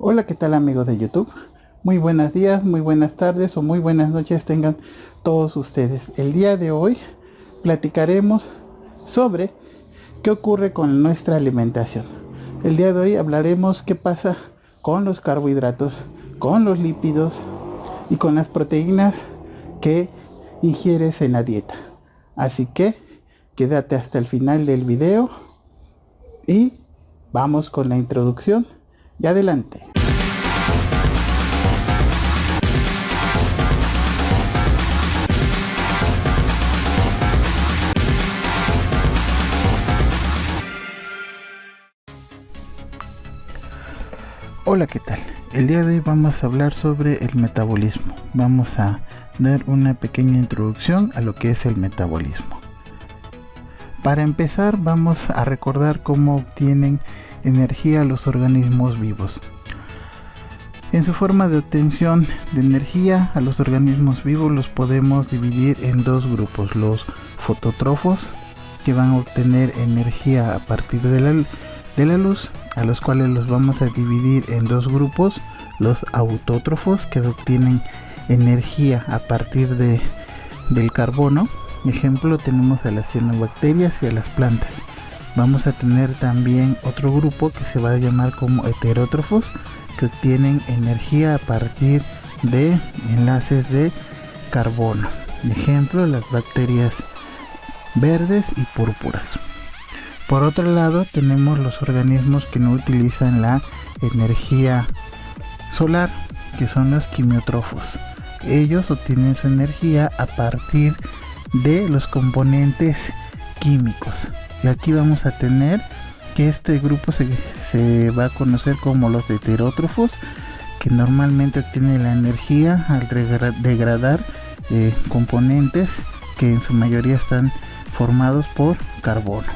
Hola, ¿qué tal amigos de YouTube? Muy buenos días, muy buenas tardes o muy buenas noches tengan todos ustedes. El día de hoy platicaremos sobre qué ocurre con nuestra alimentación. El día de hoy hablaremos qué pasa con los carbohidratos, con los lípidos y con las proteínas que ingieres en la dieta. Así que quédate hasta el final del video y vamos con la introducción y adelante. Hola, ¿qué tal? El día de hoy vamos a hablar sobre el metabolismo. Vamos a dar una pequeña introducción a lo que es el metabolismo. Para empezar, vamos a recordar cómo obtienen energía los organismos vivos. En su forma de obtención de energía, a los organismos vivos los podemos dividir en dos grupos: los fotótrofos, que van a obtener energía a partir de la luz, a los cuales los vamos a dividir en dos grupos: los autótrofos, que obtienen energía a partir del carbono. Ejemplo, tenemos a las cianobacterias y a las plantas. Vamos a tener también otro grupo que se va a llamar como heterótrofos, que obtienen energía a partir de enlaces de carbono. Ejemplo, las bacterias verdes y púrpuras. Por otro lado, tenemos los organismos que no utilizan la energía solar, que son los quimiótrofos. Ellos obtienen su energía a partir de los componentes químicos. Y aquí vamos a tener que este grupo se va a conocer como los heterótrofos, que normalmente obtienen la energía al degradar componentes que en su mayoría están formados por carbono.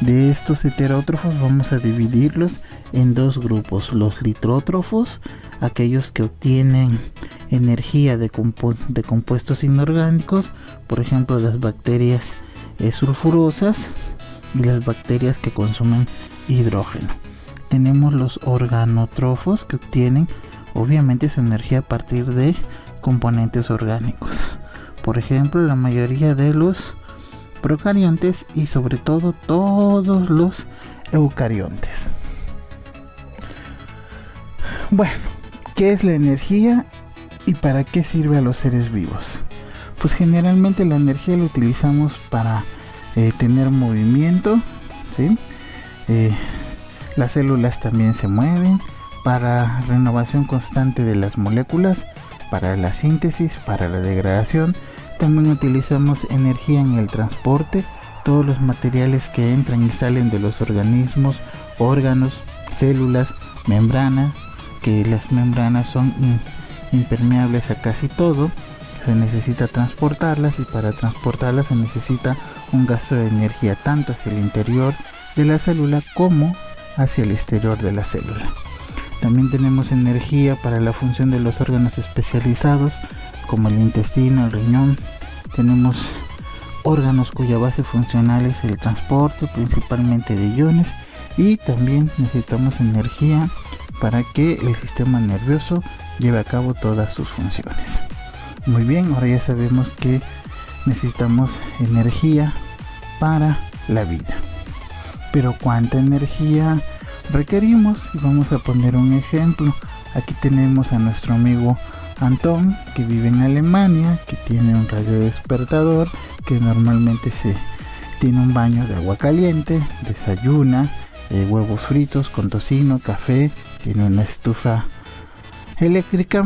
De estos heterótrofos vamos a dividirlos en dos grupos: los litrótrofos, aquellos que obtienen energía de compuestos inorgánicos, por ejemplo las bacterias sulfurosas y las bacterias que consumen hidrógeno. Tenemos los organótrofos, que obtienen obviamente su energía a partir de componentes orgánicos, por ejemplo la mayoría de los procariontes y sobre todo todos los eucariontes. Bueno, ¿qué es la energía y para qué sirve a los seres vivos? Pues generalmente la energía la utilizamos para tener movimiento, ¿sí? Las células también se mueven, para renovación constante de las moléculas, para la síntesis, para la degradación. También utilizamos energía en el transporte, todos los materiales que entran y salen de los organismos, órganos, células, membranas, que las membranas son impermeables a casi todo. Se necesita transportarlas, y para transportarlas se necesita un gasto de energía tanto hacia el interior de la célula como hacia el exterior de la célula. También tenemos energía para la función de los órganos especializados como el intestino, el riñón. Tenemos órganos cuya base funcional es el transporte principalmente de iones, y también necesitamos energía para que el sistema nervioso lleve a cabo todas sus funciones. Muy bien, ahora ya sabemos que necesitamos energía para la vida. Pero ¿cuánta energía requerimos? Y vamos a poner un ejemplo. Aquí tenemos a nuestro amigo Antón, que vive en Alemania, que tiene un radiodespertador, que normalmente tiene un baño de agua caliente, desayuna huevos fritos con tocino, café, tiene una estufa eléctrica,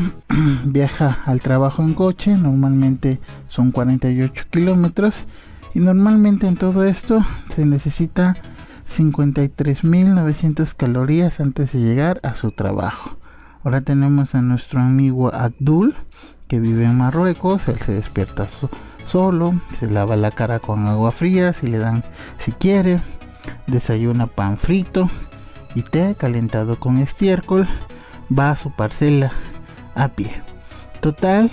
viaja al trabajo en coche, normalmente son 48 kilómetros, y normalmente en todo esto se necesita 53.900 calorías antes de llegar a su trabajo. Ahora tenemos a nuestro amigo Abdul, que vive en Marruecos. Él se despierta solo, se lava la cara con agua fría si le dan, si quiere, desayuna pan frito y té calentado con estiércol, va a su parcela a pie. Total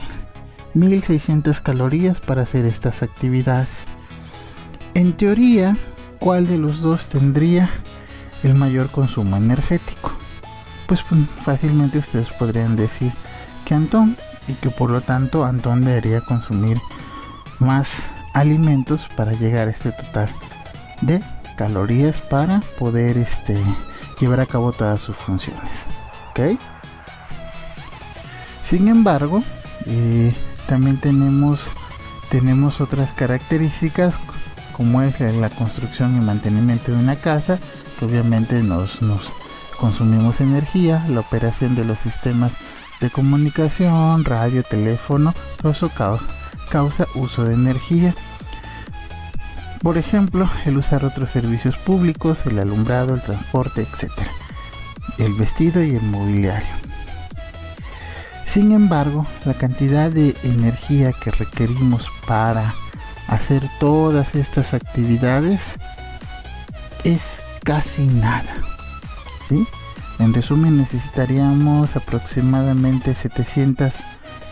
1600 calorías para hacer estas actividades. En teoría, ¿cuál de los dos tendría el mayor consumo energético? pues fácilmente ustedes podrían decir que Antón, y que por lo tanto Antón debería consumir más alimentos para llegar a este total de calorías para poder llevar a cabo todas sus funciones. ¿Ok? Sin embargo, también tenemos otras características, como es la construcción y mantenimiento de una casa, que obviamente nos consumimos energía, la operación de los sistemas de comunicación, radio, teléfono, todo eso causa uso de energía. Por ejemplo, el usar otros servicios públicos, el alumbrado, el transporte, etc. El vestido y el mobiliario. Sin embargo, la cantidad de energía que requerimos para hacer todas estas actividades es casi nada, ¿sí? En resumen, necesitaríamos aproximadamente 700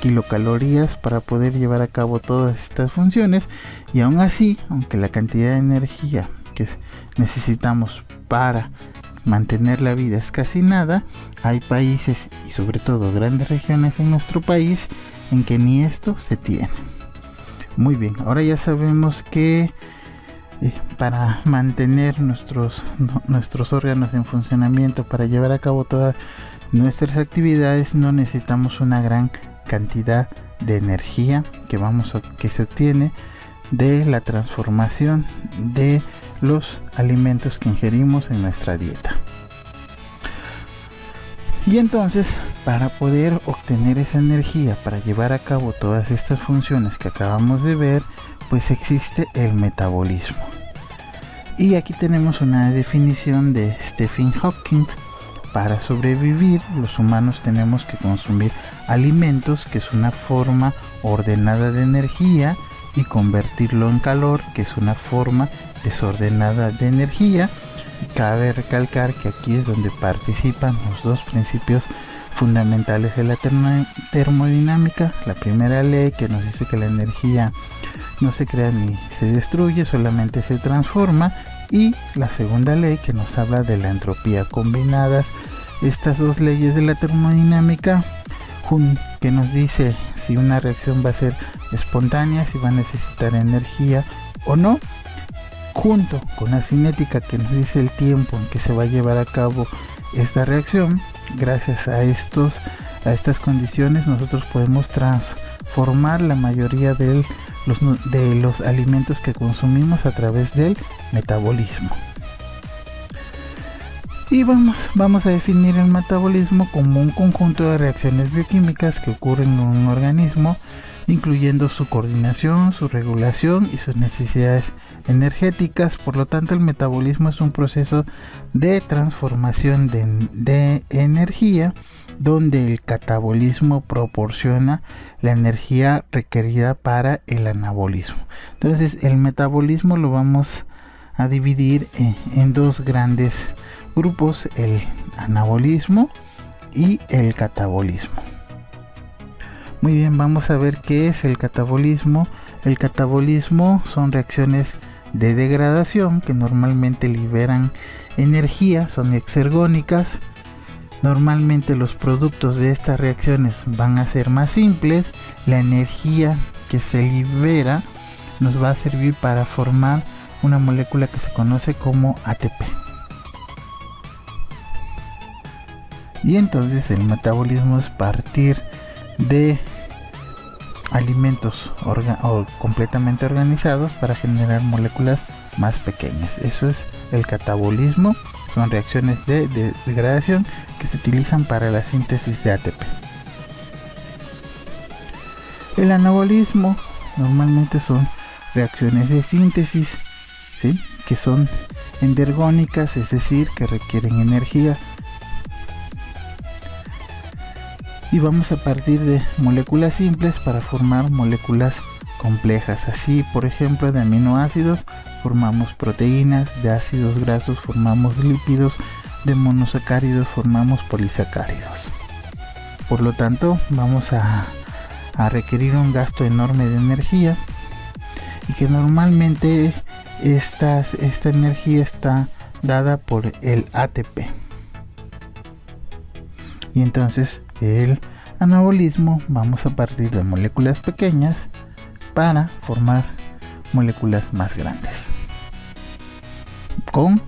kilocalorías para poder llevar a cabo todas estas funciones, y aún así, aunque la cantidad de energía que necesitamos para mantener la vida es casi nada, hay países y sobre todo grandes regiones en nuestro país en que ni esto se tiene. Muy bien, ahora ya sabemos que para mantener nuestros órganos en funcionamiento, para llevar a cabo todas nuestras actividades, no necesitamos una gran cantidad de energía que se obtiene de la transformación de los alimentos que ingerimos en nuestra dieta. Y entonces, para poder obtener esa energía para llevar a cabo todas estas funciones que acabamos de ver, pues existe el metabolismo. Y aquí tenemos una definición de Stephen Hawking. Para sobrevivir, los humanos tenemos que consumir alimentos, que es una forma ordenada de energía, y convertirlo en calor, que es una forma desordenada de energía. Cabe recalcar que aquí es donde participan los dos principios fundamentales de la termodinámica. La primera ley, que nos dice que la energía no se crea ni se destruye, solamente se transforma, y la segunda ley, que nos habla de la entropía. Combinadas estas dos leyes de la termodinámica, que nos dice si una reacción va a ser espontánea, si va a necesitar energía o no, junto con la cinética, que nos dice el tiempo en que se va a llevar a cabo esta reacción. Gracias a estas condiciones, nosotros podemos transformar la mayoría de los alimentos que consumimos a través del metabolismo. Y vamos a definir el metabolismo como un conjunto de reacciones bioquímicas que ocurren en un organismo, incluyendo su coordinación, su regulación y sus necesidades energéticas. Por lo tanto, el metabolismo es un proceso de transformación de energía, donde el catabolismo proporciona la energía requerida para el anabolismo. Entonces, el metabolismo lo vamos a dividir en dos grandes grupos: el anabolismo y el catabolismo. Muy bien, vamos a ver qué es el catabolismo. El catabolismo son reacciones de degradación que normalmente liberan energía, son exergónicas. Normalmente los productos de estas reacciones van a ser más simples. La energía que se libera nos va a servir para formar una molécula que se conoce como ATP. Y entonces el metabolismo es partir de alimentos completamente organizados para generar moléculas más pequeñas. Eso es el catabolismo. Son reacciones de degradación que se utilizan para la síntesis de ATP. El anabolismo normalmente son reacciones de síntesis, ¿sí?, que son endergónicas, es decir, que requieren energía. Y vamos a partir de moléculas simples para formar moléculas complejas. Así, por ejemplo, de aminoácidos formamos proteínas, de ácidos grasos formamos lípidos, de monosacáridos formamos polisacáridos. Por lo tanto, vamos a requerir un gasto enorme de energía, y que normalmente esta energía está dada por el ATP. y entonces el anabolismo vamos a partir de moléculas pequeñas para formar moléculas más grandes con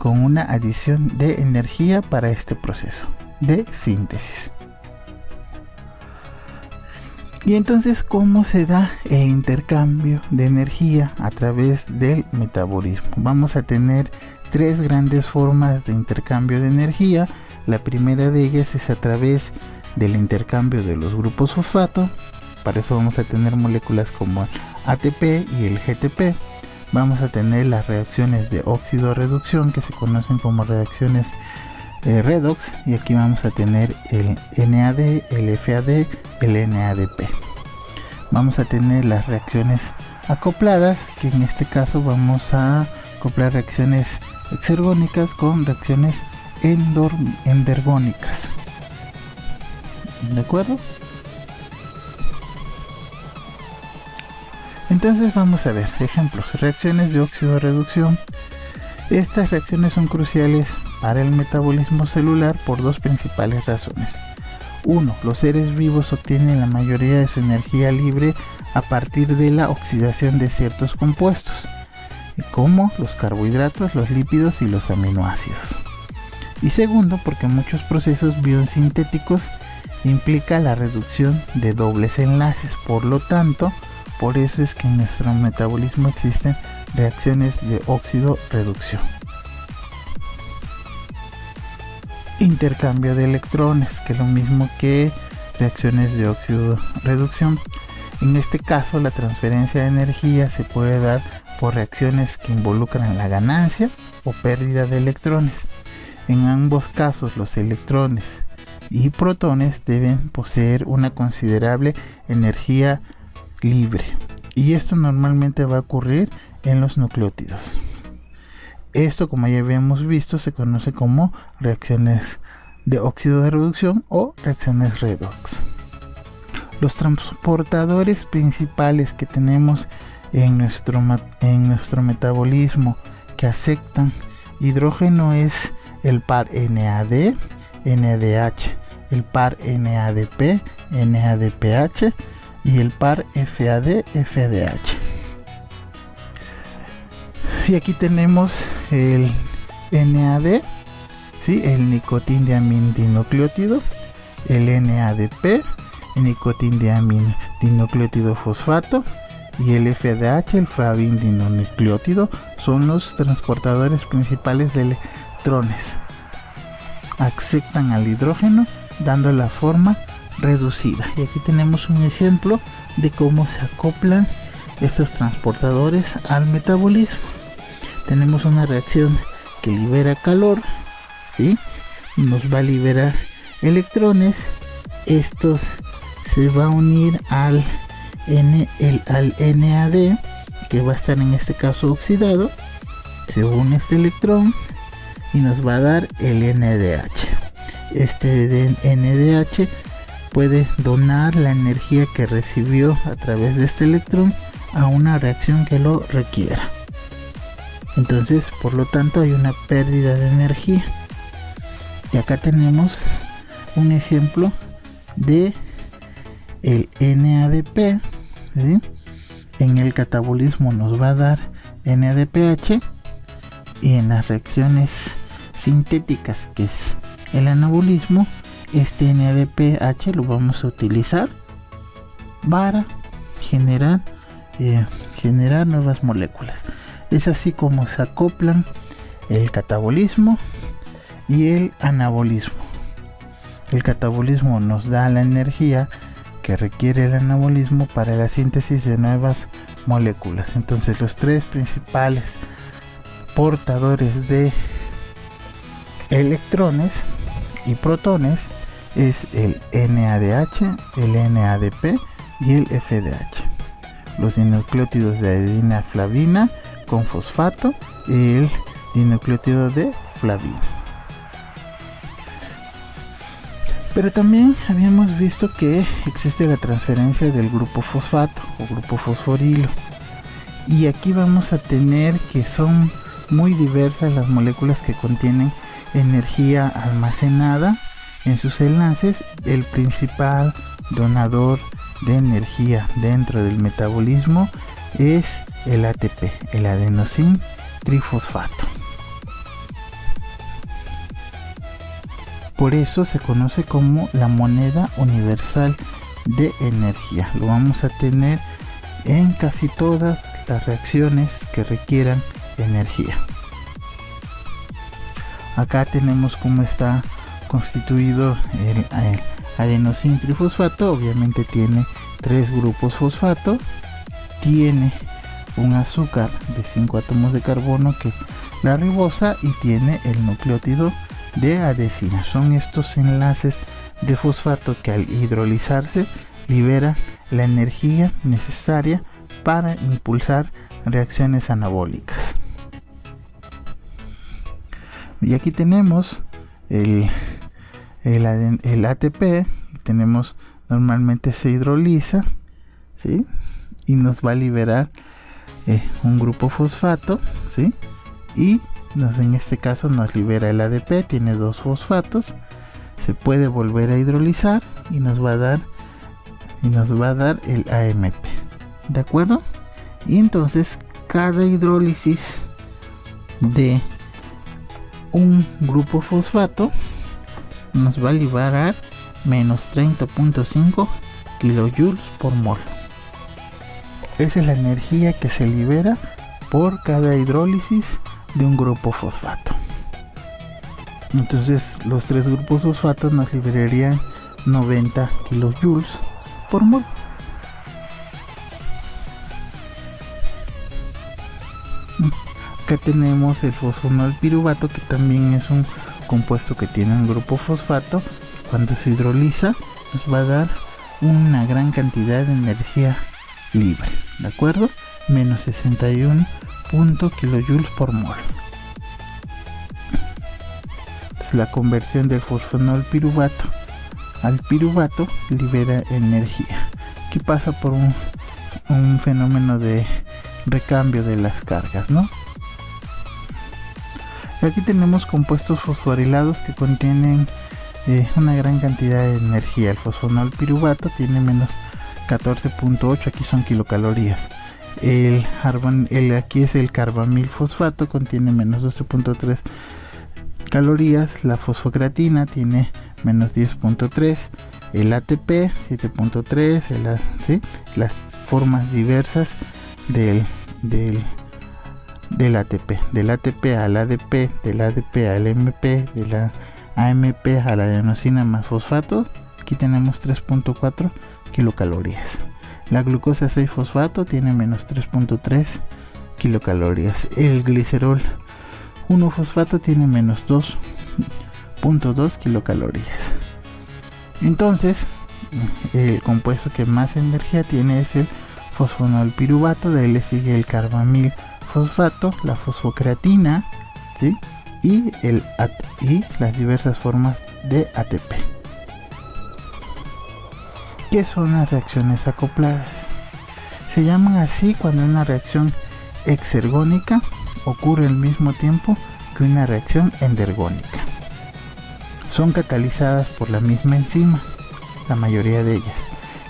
una adición de energía para este proceso de síntesis. Y entonces, ¿cómo se da el intercambio de energía a través del metabolismo? Vamos a tener tres grandes formas de intercambio de energía. La primera de ellas es a través del intercambio de los grupos fosfato. Para eso vamos a tener moléculas como el ATP y el GTP. Vamos a tener las reacciones de óxido-reducción, que se conocen como reacciones redox, y aquí vamos a tener el NAD, el FAD, el NADP. Vamos a tener las reacciones acopladas, que en este caso vamos a acoplar reacciones exergónicas con reacciones endergónicas. ¿De acuerdo? Entonces vamos a ver ejemplos. Reacciones de óxido-reducción. Estas reacciones son cruciales para el metabolismo celular por dos principales razones. 1. Los seres vivos obtienen la mayoría de su energía libre a partir de la oxidación de ciertos compuestos, como los carbohidratos, los lípidos y los aminoácidos. Y segundo, porque muchos procesos biosintéticos implica la reducción de dobles enlaces. Por lo tanto, por eso es que en nuestro metabolismo existen reacciones de óxido-reducción. Intercambio de electrones, que es lo mismo que reacciones de óxido-reducción. En este caso, la transferencia de energía se puede dar por reacciones que involucran la ganancia o pérdida de electrones. En ambos casos, los electrones y protones deben poseer una considerable energía libre, y esto normalmente va a ocurrir en los nucleótidos. Esto, como ya habíamos visto, se conoce como reacciones de óxido de reducción o reacciones redox. Los transportadores principales que tenemos en nuestro metabolismo que aceptan hidrógeno es el par NAD, NADH, el par NADP, NADPH y el par FAD, FADH. Y aquí tenemos el NAD, ¿sí? El nicotindiamidinocleótido, el NADP, el nicotindiamidinocleótido fosfato, y el FADH, el flavindinonucleótido, son los transportadores principales de electrones. Aceptan al hidrógeno dando la forma reducida. Y aquí tenemos un ejemplo de cómo se acoplan estos transportadores al metabolismo. Tenemos una reacción que libera calor, ¿sí? Nos va a liberar electrones. Estos se va a unir al NAD, que va a estar en este caso oxidado. Se une este electrón y nos va a dar el NADH. Este NADH puede donar la energía que recibió a través de este electrón a una reacción que lo requiera. Entonces, por lo tanto, hay una pérdida de energía. Y acá tenemos un ejemplo de el NADP, ¿sí? En el catabolismo nos va a dar NADPH, y en las reacciones sintéticas, que es el anabolismo, este NADPH lo vamos a utilizar para generar nuevas moléculas. Es así como se acoplan el catabolismo y el anabolismo. El catabolismo nos da la energía que requiere el anabolismo para la síntesis de nuevas moléculas. Entonces, los tres principales portadores de electrones y protones es el NADH, el NADP y el FADH. Los dinucleótidos de adenina flavina con fosfato y el dinucleótido de flavina. Pero también habíamos visto que existe la transferencia del grupo fosfato o grupo fosforilo, y aquí vamos a tener que son muy diversas las moléculas que contienen energía almacenada en sus enlaces, el principal donador de energía dentro del metabolismo es el ATP, el adenosín trifosfato. Por eso se conoce como la moneda universal de energía. Lo vamos a tener en casi todas las reacciones que requieran energía. Acá tenemos cómo está constituido el adenosín trifosfato. Obviamente tiene 3 grupos fosfato, tiene un azúcar de 5 átomos de carbono, que la ribosa, y tiene el nucleótido de adesina. Son estos enlaces de fosfato que al hidrolizarse libera la energía necesaria para impulsar reacciones anabólicas. Y aquí tenemos el ATP. Tenemos, normalmente se hidroliza, ¿sí? Y nos va a liberar un grupo fosfato, ¿sí? Y en este caso nos libera el ADP, tiene 2 fosfatos. Se puede volver a hidrolizar y nos va a dar el AMP, ¿de acuerdo? Y entonces cada hidrólisis de un grupo fosfato nos va a liberar menos 30.5 kilojoules por mol. Esa es la energía que se libera por cada hidrólisis de un grupo fosfato. Entonces los 3 grupos fosfatos nos liberarían 90 kilojoules por mol. Acá tenemos el fosfonolpiruvato, que también es un compuesto que tiene un grupo fosfato. Cuando se hidroliza nos va a dar una gran cantidad de energía libre, ¿de acuerdo? Menos 61 kilojoules por mol. Entonces, la conversión del fosfonolpiruvato al piruvato libera energía. Aquí pasa por un fenómeno de recambio de las cargas, ¿no? Aquí tenemos compuestos fosforilados que contienen una gran cantidad de energía. El fosfonolpiruvato tiene menos 14.8, aquí son kilocalorías. Aquí es el carbamil fosfato, contiene menos 12.3 calorías. La fosfocreatina tiene menos 10.3. El ATP 7.3. ¿sí? Las formas diversas del ATP, del ATP al ADP, del ADP al MP, de la AMP a la adenosina más fosfato. Aquí tenemos 3.4 kilocalorías. La glucosa 6 fosfato tiene menos 3.3 kilocalorías. El glicerol 1 fosfato tiene menos 2.2 kilocalorías. Entonces el compuesto que más energía tiene es el fosfonolpiruvato. De ahí le sigue el carbamil fosfato, la fosfocreatina, ¿sí? y las diversas formas de ATP. ¿Qué son las reacciones acopladas? Se llaman así cuando una reacción exergónica ocurre al mismo tiempo que una reacción endergónica. Son catalizadas por la misma enzima, la mayoría de ellas.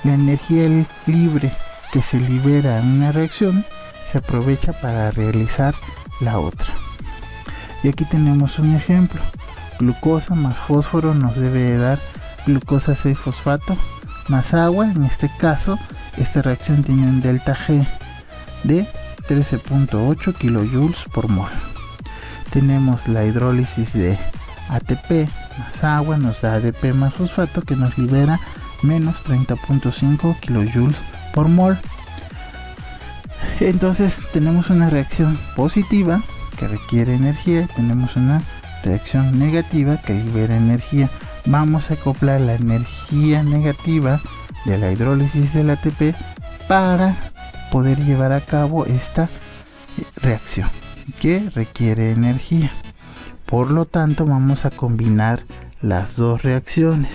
La energía libre que se libera en una reacción se aprovecha para realizar la otra. Y aquí tenemos un ejemplo. Glucosa más fósforo nos debe de dar glucosa 6 fosfato más agua. En este caso, esta reacción tiene un delta G de 13.8 kilojoules por mol. Tenemos la hidrólisis de ATP más agua, nos da ADP más fosfato, que nos libera menos 30.5 kilojoules por mol. Entonces tenemos una reacción positiva que requiere energía, tenemos una reacción negativa que libera energía. Vamos a acoplar la energía negativa de la hidrólisis del ATP para poder llevar a cabo esta reacción que requiere energía. Por lo tanto, vamos a combinar las dos reacciones.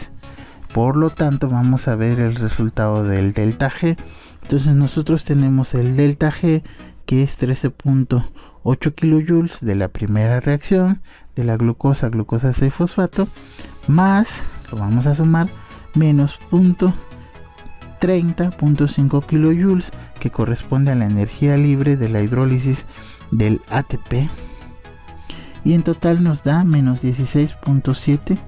Por lo tanto, vamos a ver el resultado del delta G. Entonces nosotros tenemos el delta G, que es 13.8 kilojoules de la primera reacción de la glucosa 6 fosfato más esto vamos a sumar menos 30.5 kilojoules, que corresponde a la energía libre de la hidrólisis del ATP, y en total nos da menos 16.7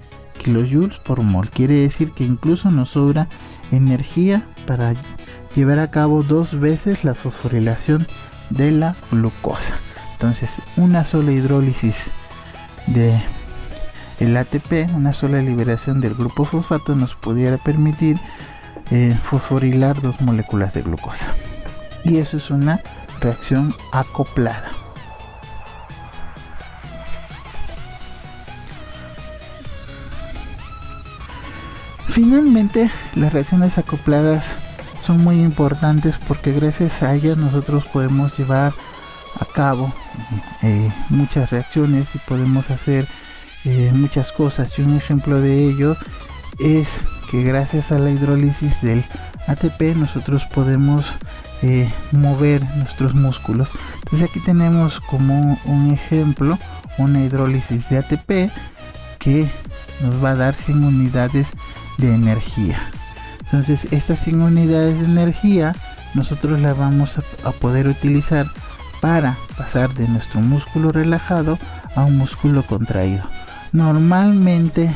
kilojoules por mol. Quiere decir que incluso nos sobra energía para llevar a cabo 2 veces la fosforilación de la glucosa. Entonces, una sola hidrólisis de el ATP, una sola liberación del grupo fosfato, nos pudiera permitir fosforilar 2 moléculas de glucosa, y eso es una reacción acoplada. Finalmente, las reacciones acopladas son muy importantes porque gracias a ellas nosotros podemos llevar a cabo muchas reacciones y podemos hacer muchas cosas, y un ejemplo de ello es que gracias a la hidrólisis del ATP nosotros podemos mover nuestros músculos. Entonces aquí tenemos como un ejemplo una hidrólisis de ATP que nos va a dar 100 unidades de energía. Entonces estas 100 unidades de energía nosotros las vamos a poder utilizar para pasar de nuestro músculo relajado a un músculo contraído. Normalmente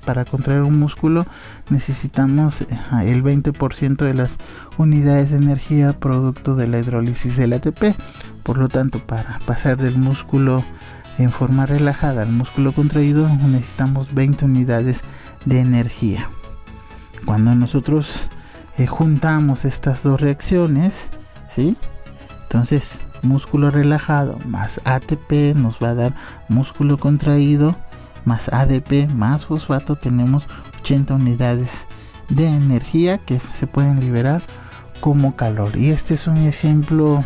para contraer un músculo necesitamos el 20% de las unidades de energía producto de la hidrólisis del ATP. Por lo tanto, para pasar del músculo en forma relajada al músculo contraído necesitamos 20 unidades de energía. Cuando nosotros juntamos estas dos reacciones, ¿sí? Entonces músculo relajado más ATP nos va a dar músculo contraído más ADP más fosfato. Tenemos 80 unidades de energía que se pueden liberar como calor, y este es un ejemplo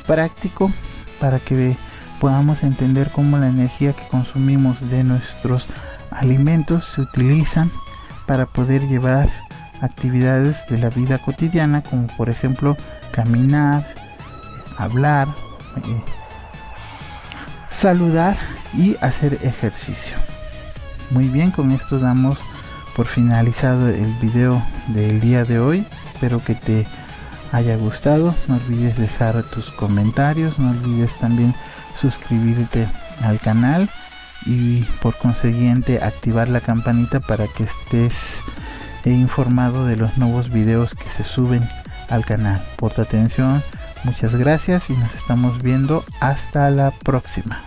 práctico para que podamos entender cómo la energía que consumimos de nuestros alimentos se utilizan para poder llevar actividades de la vida cotidiana, como por ejemplo caminar, hablar, saludar y hacer ejercicio. Muy bien, con esto damos por finalizado el video del día de hoy. Espero que te haya gustado. No olvides dejar tus comentarios, no olvides también suscribirte al canal y por consiguiente activar la campanita para que estés informado de los nuevos videos que se suben al canal. Por tu atención, muchas gracias y nos estamos viendo hasta la próxima.